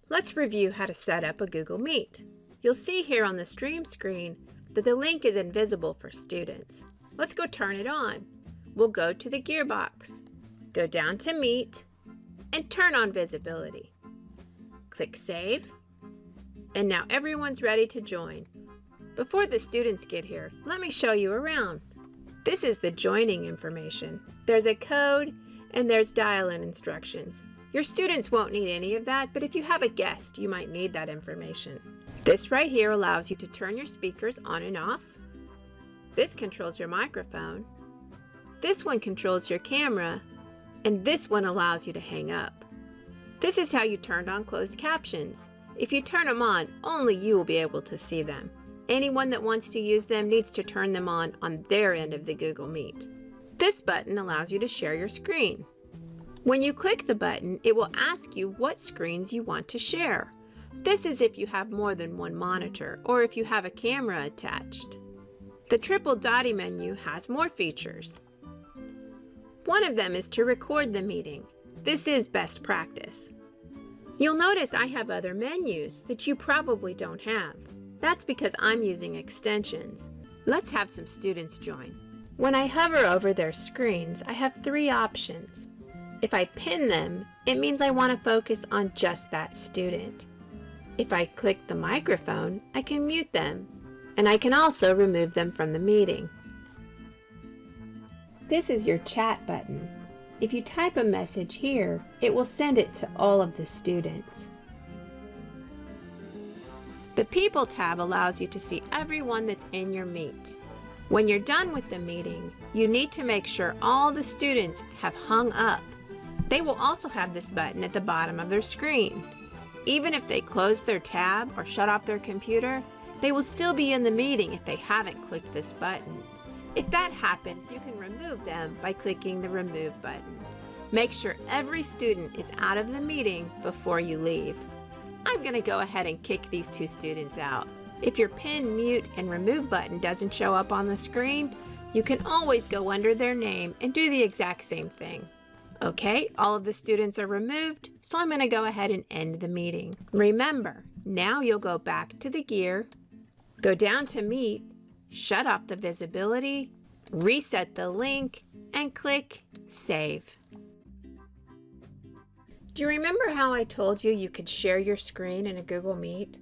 Let's review how to set up a Google Meet. You'll see here on the stream screen that the link is invisible for students. Let's go turn it on. We'll go to the gearbox, go down to Meet, and turn on visibility. Click Save, and now everyone's ready to join. Before the students get here, let me show you around. This is the joining information. There's a code and there's dial-in instructions. Your students won't need any of that, but if you have a guest, you might need that information. This right here allows you to turn your speakers on and off. This controls your microphone. This one controls your camera, and this one allows you to hang up. This is how you turned on closed captions. If you turn them on, only you will be able to see them. Anyone that wants to use them needs to turn them on their end of the Google Meet. This button allows you to share your screen. When you click the button, it will ask you what screens you want to share. This is if you have more than one monitor or if you have a camera attached. The triple dotty menu has more features. One of them is to record the meeting. This is best practice. You'll notice I have other menus that you probably don't have. That's because I'm using extensions. Let's have some students join. When I hover over their screens, I have three options. If I pin them, it means I want to focus on just that student. If I click the microphone, I can mute them, and I can also remove them from the meeting. This is your chat button. If you type a message here, it will send it to all of the students. The People tab allows you to see everyone that's in your Meet. When you're done with the meeting, you need to make sure all the students have hung up. They will also have this button at the bottom of their screen. Even if they close their tab or shut off their computer, they will still be in the meeting if they haven't clicked this button. If that happens, you can remove them by clicking the Remove button. Make sure every student is out of the meeting before you leave. I'm going to go ahead and kick these two students out. If your Pin, Mute, and Remove button doesn't show up on the screen, you can always go under their name and do the exact same thing. Okay, all of the students are removed, so I'm going to go ahead and end the meeting. Remember, now you'll go back to the gear, go down to Meet, shut off the visibility, reset the link, and click Save. Do you remember how I told you you could share your screen in a Google Meet?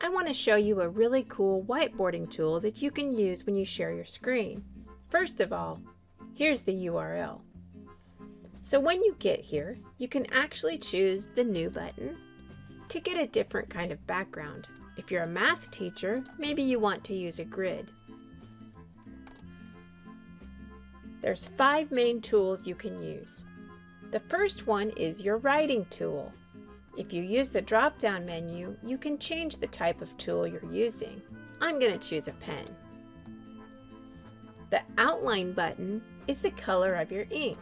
I want to show you a really cool whiteboarding tool that you can use when you share your screen. First of all, here's the URL. So when you get here, you can actually choose the New button to get a different kind of background. If you're a math teacher, maybe you want to use a grid. There's 5 main tools you can use. The first one is your writing tool. If you use the drop-down menu, you can change the type of tool you're using. I'm going to choose a pen. The outline button is the color of your ink.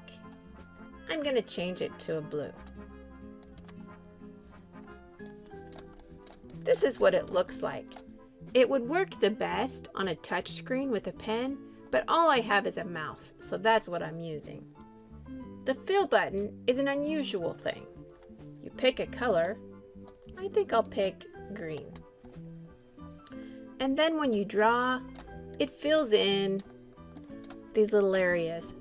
I'm going to change it to a blue. This is what it looks like. It would work the best on a touch screen with a pen, but all I have is a mouse, so that's what I'm using. The Fill button is an unusual thing. You pick a color. I think I'll pick green. And then when you draw, it fills in these little areas.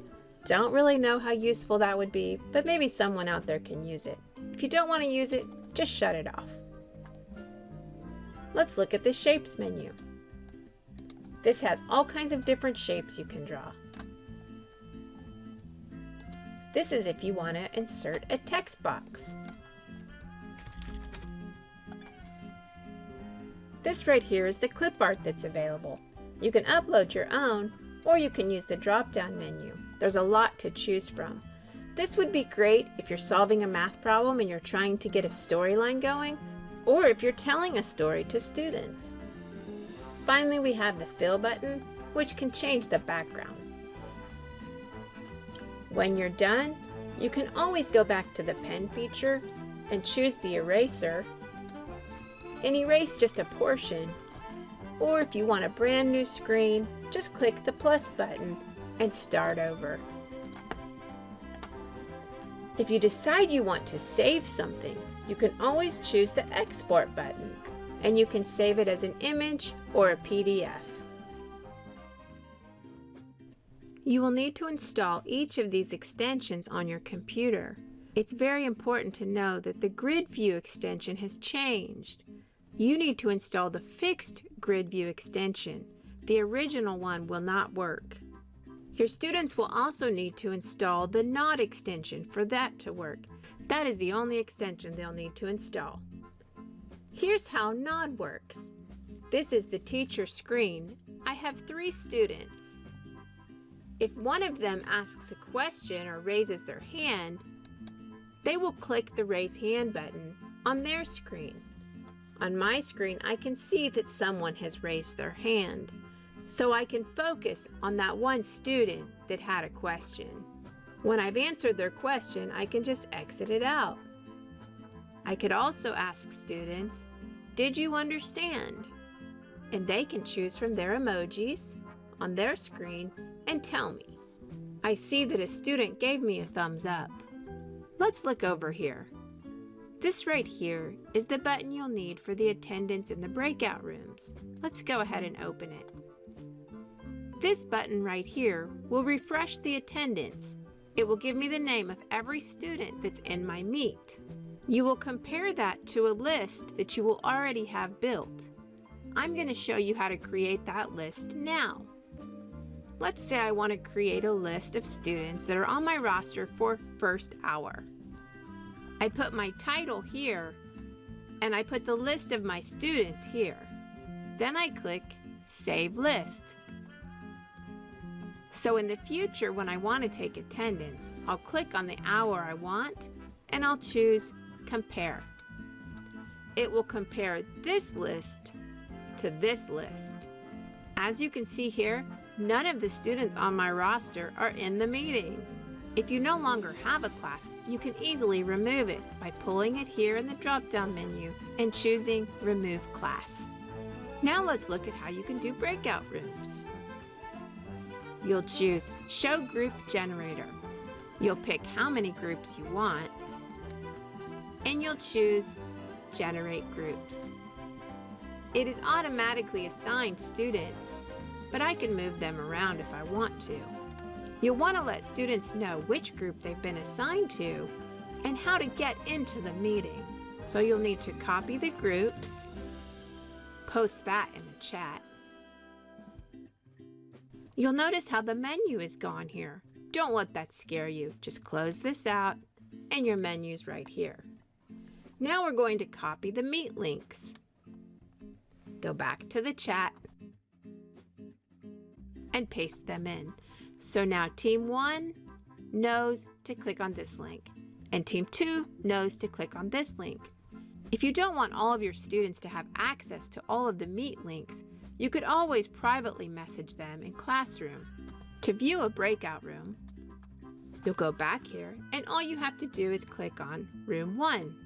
Don't really know how useful that would be, but maybe someone out there can use it. If you don't want to use it, just shut it off. Let's look at the Shapes menu. This has all kinds of different shapes you can draw. This is if you want to insert a text box. This right here is the clip art that's available. You can upload your own, or you can use the drop-down menu. There's a lot to choose from. This would be great if you're solving a math problem and you're trying to get a storyline going, or if you're telling a story to students. Finally, we have the Fill button, which can change the background. When you're done, you can always go back to the pen feature and choose the eraser and erase just a portion. Or if you want a brand new screen, just click the plus button and start over. If you decide you want to save something, you can always choose the Export button, and you can save it as an image or a PDF. You will need to install each of these extensions on your computer. It's very important to know that the Gridview extension has changed. You need to install the fixed Gridview extension. The original one will not work. Your students will also need to install the Node extension for that to work. That is the only extension they'll need to install. Here's how Node works. This is the teacher screen. I have 3 students. If one of them asks a question or raises their hand, they will click the Raise Hand button on their screen. On my screen, I can see that someone has raised their hand, so I can focus on that one student that had a question. When I've answered their question, I can just exit it out. I could also ask students, "Did you understand?" And they can choose from their emojis on their screen and tell me. I see that a student gave me a thumbs up. Let's look over here. This right here is the button you'll need for the attendance in the breakout rooms. Let's go ahead and open it. This button right here will refresh the attendance. It will give me the name of every student that's in my meet. You will compare that to a list that you will already have built. I'm going to show you how to create that list now. Let's say I want to create a list of students that are on my roster for first hour. I put my title here, and I put the list of my students here. Then I click Save List. So in the future, when I want to take attendance, I'll click on the hour I want, and I'll choose Compare. It will compare this list to this list. As you can see here, none of the students on my roster are in the meeting. If you no longer have a class, you can easily remove it by pulling it here in the drop-down menu and choosing Remove Class. Now let's look at how you can do breakout rooms. You'll choose Show Group Generator. You'll pick how many groups you want, and you'll choose Generate Groups. It is automatically assigned students, but I can move them around if I want to. You'll want to let students know which group they've been assigned to and how to get into the meeting. So you'll need to copy the groups, post that in the chat. You'll notice how the menu is gone here. Don't let that scare you. Just close this out and your menu's right here. Now we're going to copy the meet links. Go back to the chat and paste them in. So now Team 1 knows to click on this link, and Team 2 knows to click on this link. If you don't want all of your students to have access to all of the meet links, you could always privately message them in Classroom. To view a breakout room, you'll go back here, and all you have to do is click on Room 1.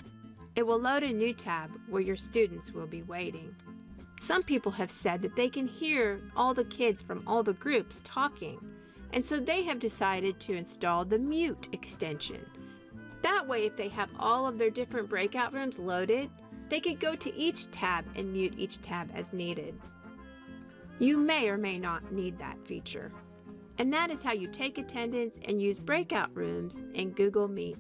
It will load a new tab where your students will be waiting. Some people have said that they can hear all the kids from all the groups talking, and so they have decided to install the Mute extension. That way, if they have all of their different breakout rooms loaded, they could go to each tab and mute each tab as needed. You may or may not need that feature. And that is how you take attendance and use breakout rooms in Google Meet.